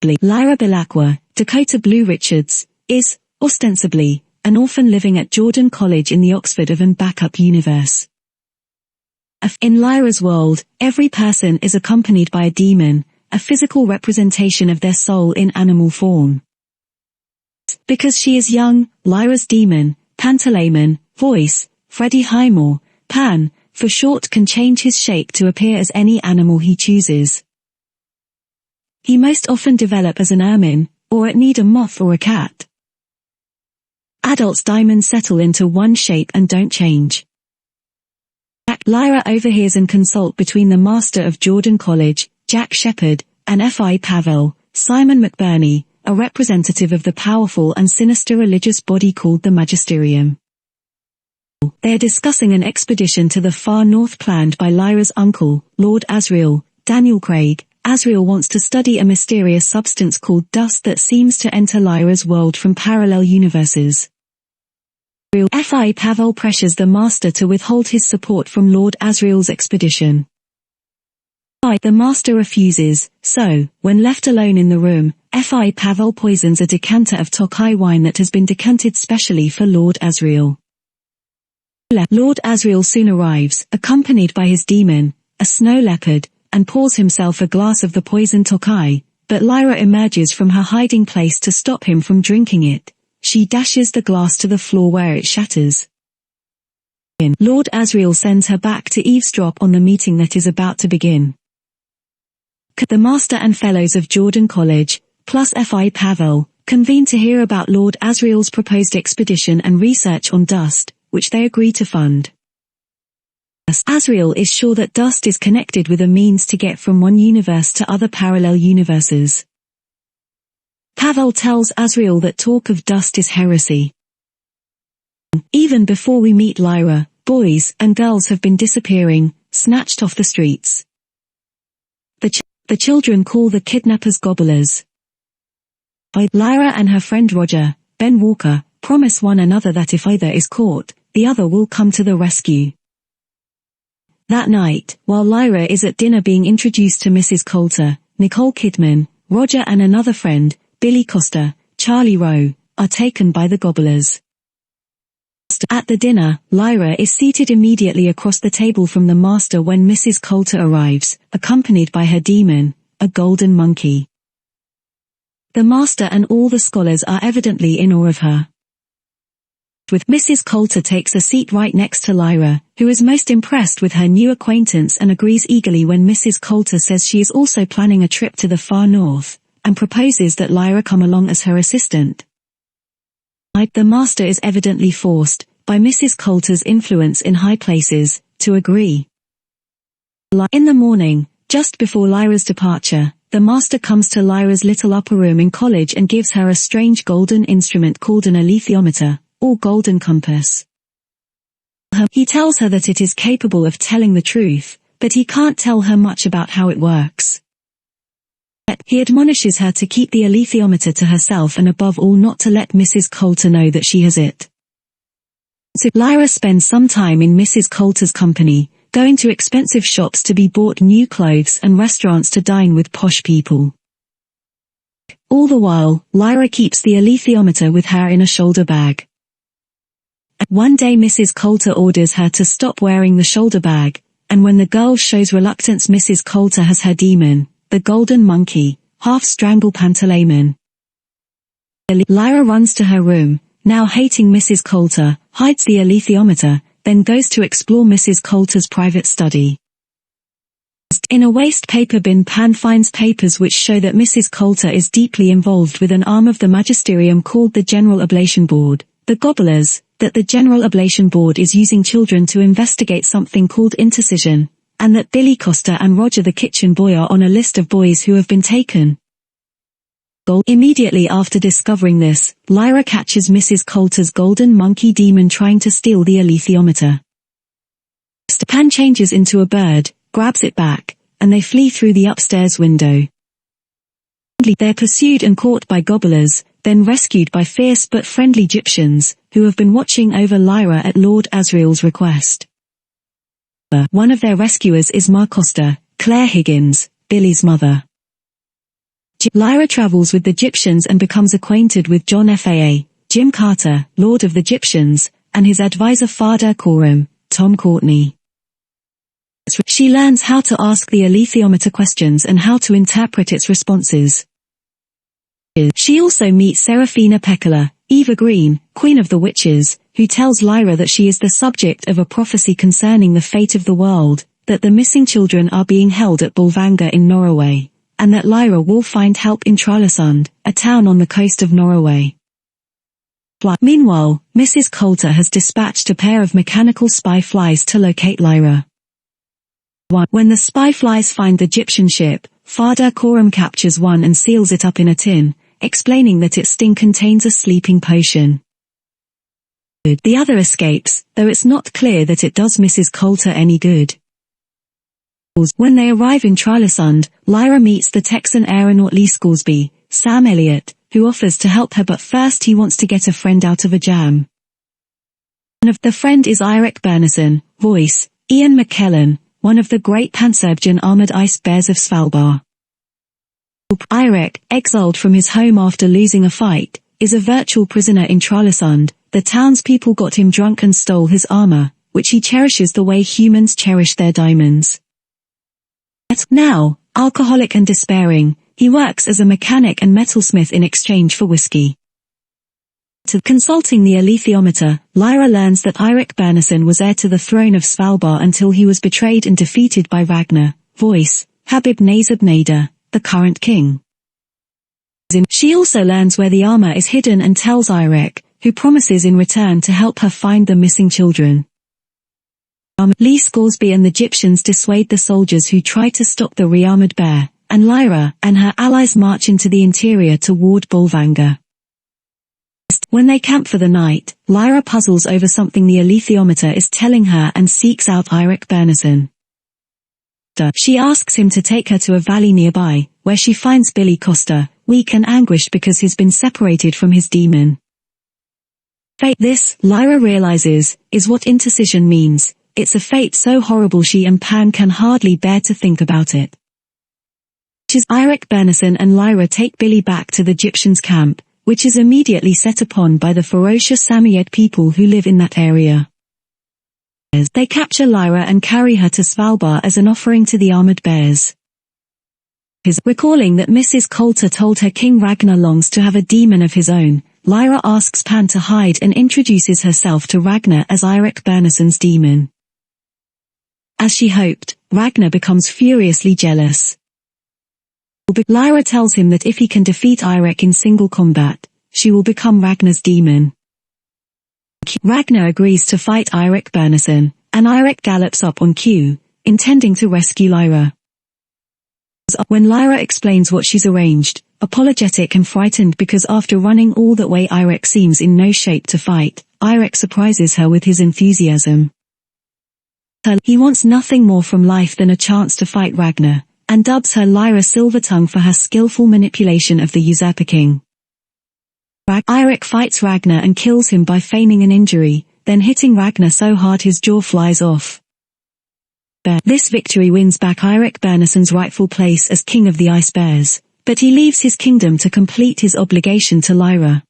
Layra Belaqua, Dakota Blue Richards, is, ostensibly, an orphan living at Jordan College in the Oxford of and backup universe. In Lyra's world, every person is accompanied by a demon, a physical representation of their soul in animal form. Because she is young, Lyra's demon, Pantalaimon, voice, Freddie Highmore, Pan, for short, can change his shape to appear as any animal he chooses. He most often develop as an ermine, or at need a moth or a cat. Adults demons settle into one shape and don't change. Lyra overhears and consult between the master of Jordan College, Jack Shepherd, and F.I. Pavel, Simon McBurney, a representative of the powerful and sinister religious body called the Magisterium. They are discussing an expedition to the far north planned by Lyra's uncle, Lord Asriel, Daniel Craig. Asriel wants to study a mysterious substance called dust that seems to enter Lyra's world from parallel universes. F.I. Pavel pressures the master to withhold his support from Lord Asriel's expedition. The master refuses, so, when left alone in the room, F.I. Pavel poisons a decanter of Tokai wine that has been decanted specially for Lord Asriel. Lord Asriel soon arrives, accompanied by his demon, a snow leopard, and pours himself a glass of the poisoned Tokai, but Lyra emerges from her hiding place to stop him from drinking it. She dashes the glass to the floor where it shatters. Lord Asriel sends her back to eavesdrop on the meeting that is about to begin. The master and fellows of Jordan College, plus F.I. Pavel, convene to hear about Lord Asriel's proposed expedition and research on dust, which they agree to fund. Asriel is sure that dust is connected with a means to get from one universe to other parallel universes. Pavel tells Asriel that talk of dust is heresy. Even before we meet Lyra, boys and girls have been disappearing, snatched off the streets. The children call the kidnappers gobblers. Lyra and her friend Roger, Ben Walker, promise one another that if either is caught, the other will come to the rescue. That night, while Lyra is at dinner being introduced to Mrs. Coulter, Nicole Kidman, Roger and another friend, Billy Costa, Charlie Rowe, are taken by the gobblers. At the dinner, Lyra is seated immediately across the table from the master when Mrs. Coulter arrives, accompanied by her demon, a golden monkey. The master and all the scholars are evidently in awe of her. Mrs. Coulter takes a seat right next to Lyra, who is most impressed with her new acquaintance and agrees eagerly when Mrs. Coulter says she is also planning a trip to the far north, and proposes that Lyra come along as her assistant. The master is evidently forced, by Mrs. Coulter's influence in high places, to agree. In the morning, just before Lyra's departure, the master comes to Lyra's little upper room in college and gives her a strange golden instrument called an alethiometer, or golden compass. He tells her that it is capable of telling the truth, but he can't tell her much about how it works. He admonishes her to keep the alethiometer to herself and above all not to let Mrs. Coulter know that she has it. So Lyra spends some time in Mrs. Coulter's company, going to expensive shops to be bought new clothes and restaurants to dine with posh people. All the while, Lyra keeps the alethiometer with her in a shoulder bag. One day Mrs. Coulter orders her to stop wearing the shoulder bag, and when the girl shows reluctance Mrs. Coulter has her demon, the golden monkey, half-strangle Pantalaimon. Lyra runs to her room, now hating Mrs. Coulter, hides the alethiometer, then goes to explore Mrs. Coulter's private study. In a waste paper bin Pan finds papers which show that Mrs. Coulter is deeply involved with an arm of the Magisterium called the General Oblation Board, the Gobblers, that the General Oblation Board is using children to investigate something called intercision, and that Billy Costa and Roger the kitchen boy are on a list of boys who have been taken. Immediately after discovering this, Lyra catches Mrs. Coulter's golden monkey demon trying to steal the alethiometer. Pan changes into a bird, grabs it back, and they flee through the upstairs window. They're pursued and caught by gobblers, then rescued by fierce but friendly Egyptians, who have been watching over Lyra at Lord Asriel's request. One of their rescuers is Ma Costa, Claire Higgins, Billy's mother. Layra travels with the Egyptians and becomes acquainted with John Faa, Jim Carter, Lord of the Egyptians, and his advisor Father Coram, Tom Courtney. She learns how to ask the alethiometer questions and how to interpret its responses. She also meets Serafina Pekkala, Eva Green, Queen of the Witches, who tells Layra that she is the subject of a prophecy concerning the fate of the world, that the missing children are being held at Bolvangar in Norway, and that Layra will find help in Trilesund, a town on the coast of Norway. Meanwhile, Mrs. Coulter has dispatched a pair of mechanical spy flies to locate Layra. When the spy flies find the Egyptian ship, Father Coram captures one and seals it up in a tin, explaining that its sting contains a sleeping potion. The other escapes, though it's not clear that it does Mrs. Coulter any good. When they arrive in Trilesund, Layra meets the Texan aeronaut Lee Scoresby, Sam Elliott, who offers to help her, but first he wants to get a friend out of a jam. The friend is Eirik Bernison, voice, Ian McKellen, one of the great Panserbjørn armored ice bears of Svalbard. Eirik, exiled from his home after losing a fight, is a virtual prisoner in Trilesund. The townspeople got him drunk and stole his armor, which he cherishes the way humans cherish their diamonds. Now, alcoholic and despairing, he works as a mechanic and metalsmith in exchange for whiskey. Consulting the alethiometer, Layra learns that Eirik Bernison was heir to the throne of Svalbard until he was betrayed and defeated by Ragnar, voice, Habib Nazib Nader, the current king. She also learns where the armor is hidden and tells Eirik, who promises in return to help her find the missing children. Lee Scoresby and the Egyptians dissuade the soldiers who try to stop the re-armored bear, and Layra and her allies march into the interior toward Bolvangar. When they camp for the night, Layra puzzles over something the alethiometer is telling her and seeks out Eirik Bernison. She asks him to take her to a valley nearby, where she finds Billy Costa, weak and anguished because he's been separated from his demon. This, Layra realizes, is what intercision means. It's a fate so horrible she and Pan can hardly bear to think about it. Eirik Bernison and Layra take Billy back to the Egyptians' camp, which is immediately set upon by the ferocious Samoyed people who live in that area. They capture Layra and carry her to Svalbard as an offering to the armored bears. Recalling that Mrs. Coulter told her King Ragnar longs to have a demon of his own, Layra asks Pan to hide and introduces herself to Ragnar as Eirik Bernison's demon. As she hoped, Ragnar becomes furiously jealous. Layra tells him that if he can defeat Eirik in single combat, she will become Ragnar's demon. Ragnar agrees to fight Eirik Bernison, and Eirik gallops up on cue, intending to rescue Layra. When Layra explains what she's arranged, apologetic and frightened because after running all that way Eirik seems in no shape to fight, Eirik surprises her with his enthusiasm. He wants nothing more from life than a chance to fight Ragnar, and dubs her Layra Silvertongue for her skillful manipulation of the usurper king. Eirik fights Ragnar and kills him by feigning an injury, then hitting Ragnar so hard his jaw flies off. This victory wins back Eirik Bernison's rightful place as king of the Ice Bears, but he leaves his kingdom to complete his obligation to Layra.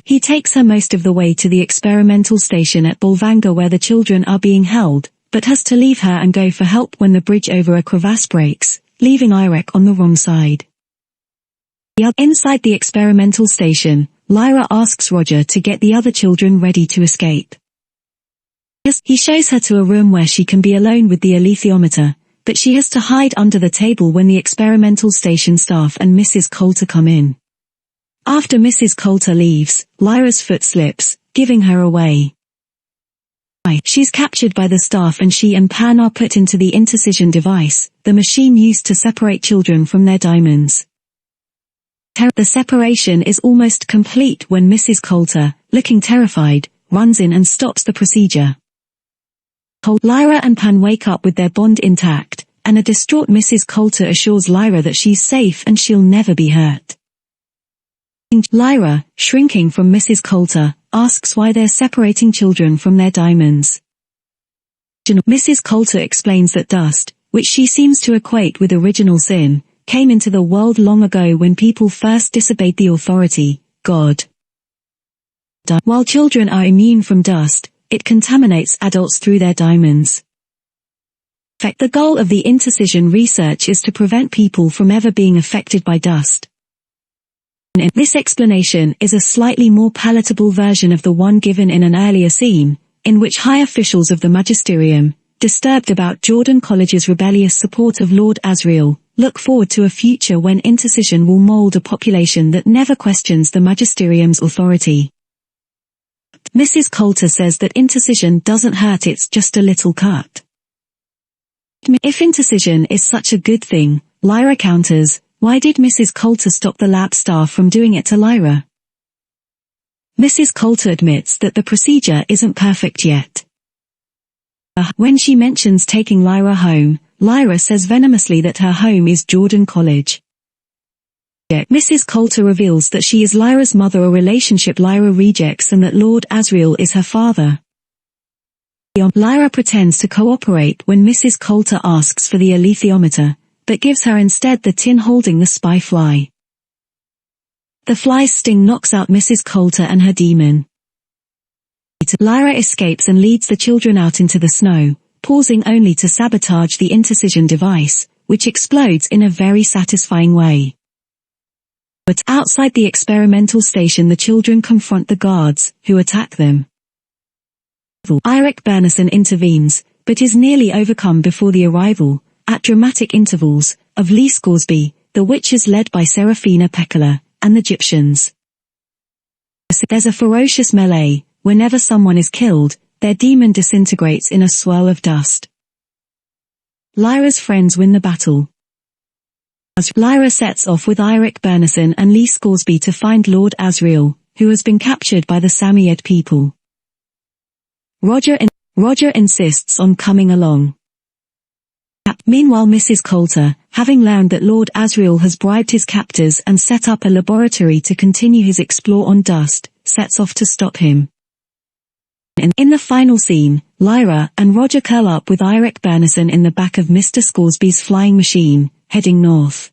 He takes her most of the way to the experimental station at Bolvangar where the children are being held, but has to leave her and go for help when the bridge over a crevasse breaks, leaving Eirik on the wrong side. Inside the experimental station, Layra asks Roger to get the other children ready to escape. He shows her to a room where she can be alone with the alethiometer, but she has to hide under the table when the experimental station staff and Mrs. Coulter come in. After Mrs. Coulter leaves, Lyra's foot slips, giving her away. She's captured by the staff and she and Pan are put into the intercision device, the machine used to separate children from their diamonds. The separation is almost complete when Mrs. Coulter, looking terrified, runs in and stops the procedure. Layra and Pan wake up with their bond intact, and a distraught Mrs. Coulter assures Layra that she's safe and she'll never be hurt. Layra, shrinking from Mrs. Coulter, asks why they're separating children from their diamonds. Mrs. Coulter explains that dust, which she seems to equate with original sin, came into the world long ago when people first disobeyed the authority, God. While children are immune from dust, it contaminates adults through their diamonds. The goal of the intercision research is to prevent people from ever being affected by dust. This explanation is a slightly more palatable version of the one given in an earlier scene, in which high officials of the magisterium, disturbed about Jordan College's rebellious support of Lord Asriel, look forward to a future when intercision will mold a population that never questions the magisterium's authority. Mrs. Coulter says that intercision doesn't hurt, it's just a little cut. If intercision is such a good thing, Layra counters, why did Mrs. Coulter stop the lab staff from doing it to Layra? Mrs. Coulter admits that the procedure isn't perfect yet. When she mentions taking Layra home, Layra says venomously that her home is Jordan College. Mrs. Coulter reveals that she is Lyra's mother, a relationship Layra rejects, and that Lord Asriel is her father. Layra pretends to cooperate when Mrs. Coulter asks for the alethiometer, but gives her instead the tin holding the spy fly. The fly's sting knocks out Mrs. Coulter and her demon. Layra escapes and leads the children out into the snow, pausing only to sabotage the intercision device, which explodes in a very satisfying way. But outside the experimental station, the children confront the guards, who attack them. Eirik Bernison intervenes, but is nearly overcome before the arrival, at dramatic intervals, of Lee Scoresby, the witches led by Serafina Pekkala, and the Egyptians. There's a ferocious melee. Whenever someone is killed, their demon disintegrates in a swirl of dust. Lyra's friends win the battle. As Layra sets off with Eirik Bernison and Lee Scoresby to find Lord Asriel, who has been captured by the Samoyed people. Roger insists on coming along. Meanwhile, Mrs. Coulter, having learned that Lord Asriel has bribed his captors and set up a laboratory to continue his explore on dust, sets off to stop him. In the final scene, Layra and Roger curl up with Eirik Bernison in the back of Mr. Scoresby's flying machine, heading north.